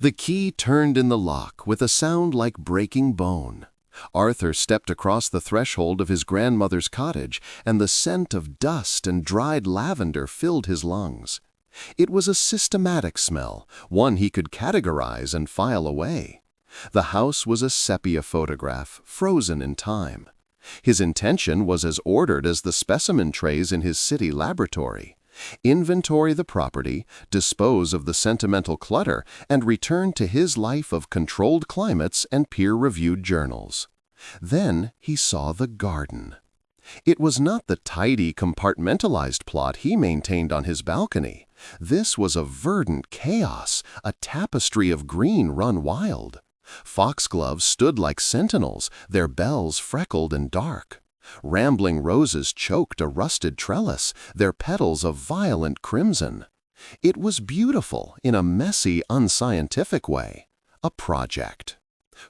The key turned in the lock with a sound like breaking bone. Arthur stepped across the threshold of his grandmother's cottage, and the scent of dust and dried lavender filled his lungs. It was a systematic smell, one he could categorize and file away. The house was a sepia photograph, frozen in time. His intention was as ordered as the specimen trays in his city laboratory. Inventory the property, dispose of the sentimental clutter, and return to his life of controlled climates and peer-reviewed journals. Then he saw the garden. It was not the tidy, compartmentalized plot he maintained on his balcony. This was a verdant chaos, a tapestry of green run wild. Foxgloves stood like sentinels, their bells freckled and dark. Rambling roses choked a rusted trellis, their petals of violent crimson. It was beautiful in a messy, unscientific way. A project.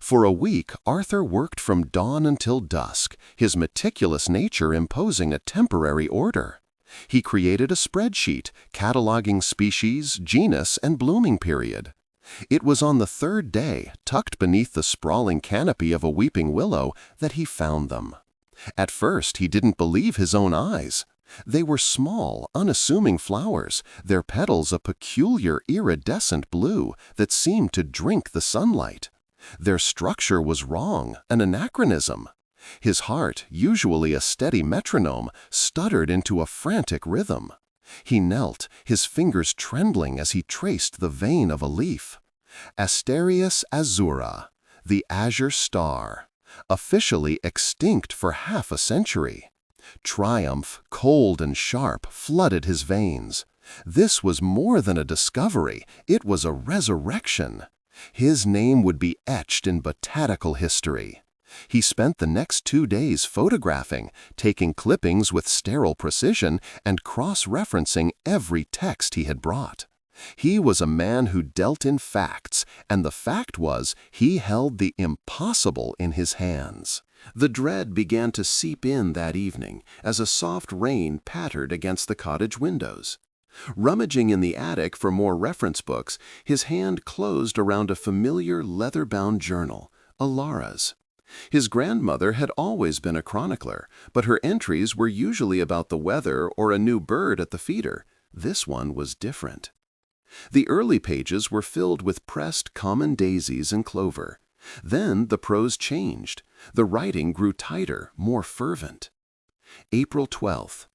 For a week, Arthur worked from dawn until dusk, his meticulous nature imposing a temporary order. He created a spreadsheet, cataloging species, genus, and blooming period. It was on the third day, tucked beneath the sprawling canopy of a weeping willow, that he found them. At first, he didn't believe his own eyes. They were small, unassuming flowers, their petals a peculiar iridescent blue that seemed to drink the sunlight. Their structure was wrong, an anachronism. His heart, usually a steady metronome, stuttered into a frantic rhythm. He knelt, his fingers trembling as he traced the vein of a leaf. Asterias azura, the azure star. Officially extinct for half a century. Triumph, cold and sharp, flooded his veins. This was more than a discovery, it was a resurrection. His name would be etched in botanical history. He spent the next 2 days photographing, taking clippings with sterile precision, and cross-referencing every text he had brought. He was a man who dealt in facts, and the fact was he held the impossible in his hands. The dread began to seep in that evening as a soft rain pattered against the cottage windows. Rummaging in the attic for more reference books, his hand closed around a familiar leather-bound journal, Alara's. His grandmother had always been a chronicler, but her entries were usually about the weather or a new bird at the feeder. This one was different. The early pages were filled with pressed common daisies and clover. Then the prose changed. The writing grew tighter, more fervent. April 12th.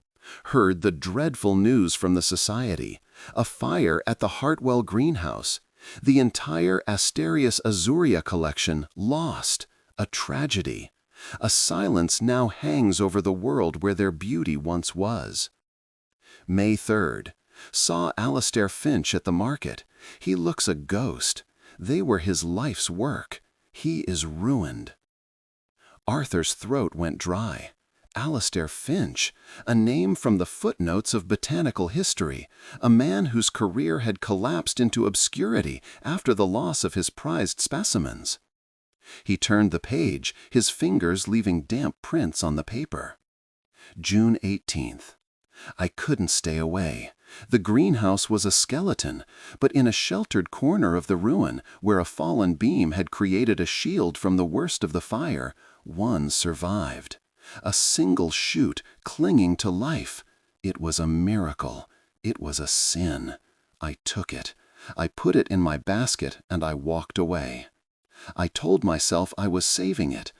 Heard the dreadful news from the society. A fire at the Hartwell greenhouse. The entire Asterias azurea collection lost. A tragedy. A silence now hangs over the world where their beauty once was. May 3rd. Saw Alastair Finch at the market. He looks a ghost. They were his life's work. He is ruined. Arthur's throat went dry. Alastair Finch, a name from the footnotes of botanical history, a man whose career had collapsed into obscurity after the loss of his prized specimens. He turned the page, his fingers leaving damp prints on the paper. June 18th. I couldn't stay away. The greenhouse was a skeleton, but in a sheltered corner of the ruin, where a fallen beam had created a shield from the worst of the fire, one survived. A single shoot clinging to life. It was a miracle. It was a sin. I took it. I put it in my basket and I walked away. I told myself I was saving it,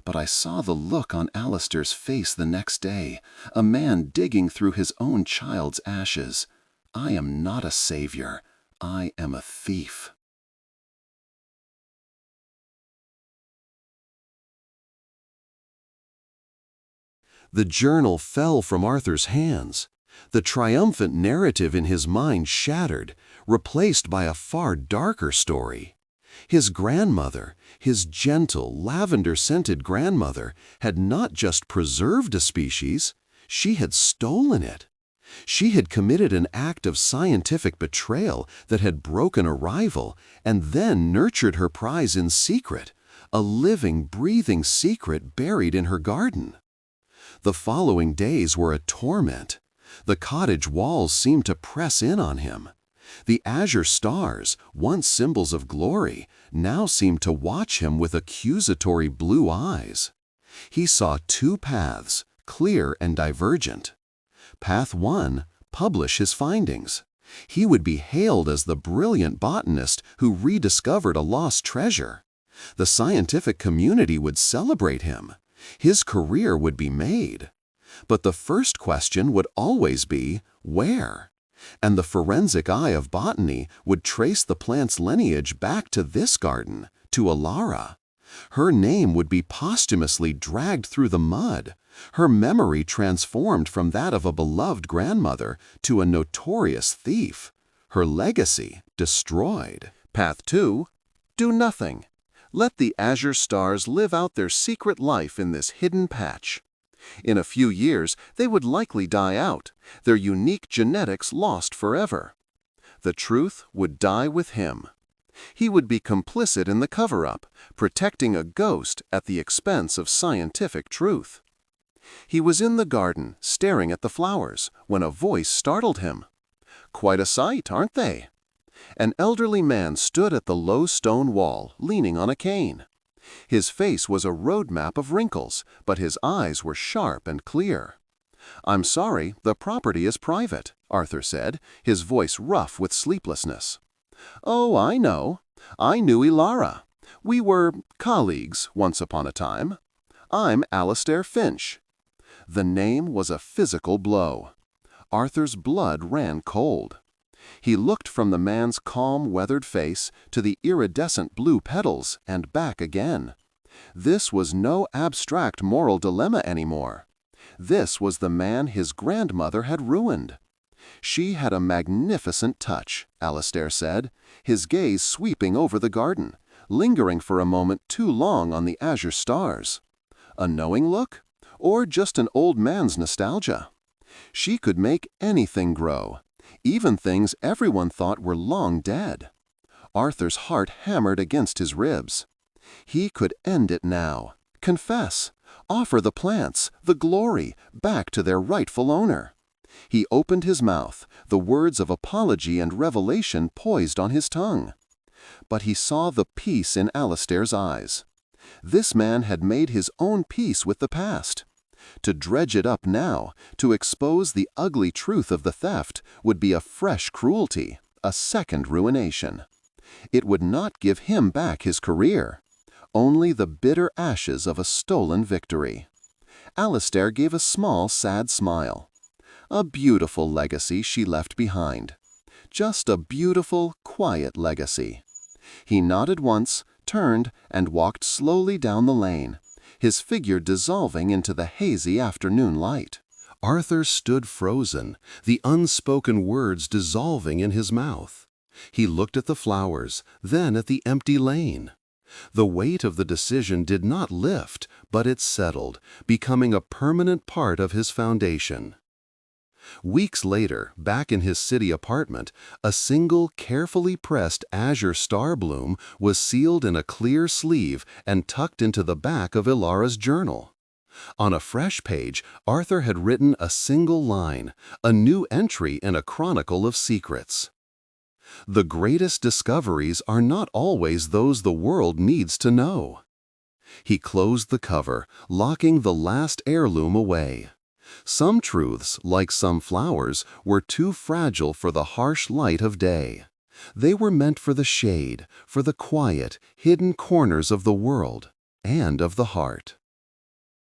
but I saw the look on Alastair's face the next day, a man digging through his own child's ashes. I am not a savior. I am a thief. The journal fell from Arthur's hands. The triumphant narrative in his mind shattered, replaced by a far darker story. His grandmother, his gentle, lavender-scented grandmother, had not just preserved a species, she had stolen it. She had committed an act of scientific betrayal that had broken a rival and then nurtured her prize in secret, a living, breathing secret buried in her garden. The following days were a torment. The cottage walls seemed to press in on him. The azure stars, once symbols of glory, now seemed to watch him with accusatory blue eyes. He saw two paths, clear and divergent. Path 1, publish his findings. He would be hailed as the brilliant botanist who rediscovered a lost treasure. The scientific community would celebrate him. His career would be made. But the first question would always be, where? And the forensic eye of botany would trace the plant's lineage back to this garden, to Ilara. Her name would be posthumously dragged through the mud, her memory transformed from that of a beloved grandmother to a notorious thief, her legacy destroyed. Path 2, do nothing. Let the azure stars live out their secret life in this hidden patch. In a few years, they would likely die out, their unique genetics lost forever. The truth would die with him. He would be complicit in the cover-up, protecting a ghost at the expense of scientific truth. He was in the garden, staring at the flowers, when a voice startled him. Quite a sight, aren't they? An elderly man stood at the low stone wall, leaning on a cane. His face was a road map of wrinkles, but his eyes were sharp and clear. "I'm sorry, the property is private," Arthur said, his voice rough with sleeplessness. "Oh, I know. I knew Ilara. We were colleagues once upon a time. I'm Alastair Finch." The name was a physical blow. Arthur's blood ran cold. He looked from the man's calm, weathered face to the iridescent blue petals and back again. This was no abstract moral dilemma anymore. This was the man his grandmother had ruined. "She had a magnificent touch," Alastair said, his gaze sweeping over the garden, lingering for a moment too long on the azure stars. A knowing look? Or just an old man's nostalgia? She could make anything grow, even things everyone thought were long dead. Arthur's heart hammered against his ribs. He could end it now, confess, offer the plants, the glory, back to their rightful owner. He opened his mouth, the words of apology and revelation poised on his tongue. But he saw the peace in Alastair's eyes. This man had made his own peace with the past. To dredge it up now, to expose the ugly truth of the theft, would be a fresh cruelty, a second ruination. It would not give him back his career, only the bitter ashes of a stolen victory. Alastair gave a small, sad smile. A beautiful legacy she left behind. Just a beautiful, quiet legacy. He nodded once, turned, and walked slowly down the lane, his figure dissolving into the hazy afternoon light. Arthur stood frozen, the unspoken words dissolving in his mouth. He looked at the flowers, then at the empty lane. The weight of the decision did not lift, but it settled, becoming a permanent part of his foundation. Weeks later, back in his city apartment, a single carefully pressed azure star bloom was sealed in a clear sleeve and tucked into the back of Ilara's journal. On a fresh page, Arthur had written a single line, a new entry in a chronicle of secrets. The greatest discoveries are not always those the world needs to know. He closed the cover, locking the last heirloom away. Some truths, like some flowers, were too fragile for the harsh light of day. They were meant for the shade, for the quiet, hidden corners of the world and of the heart.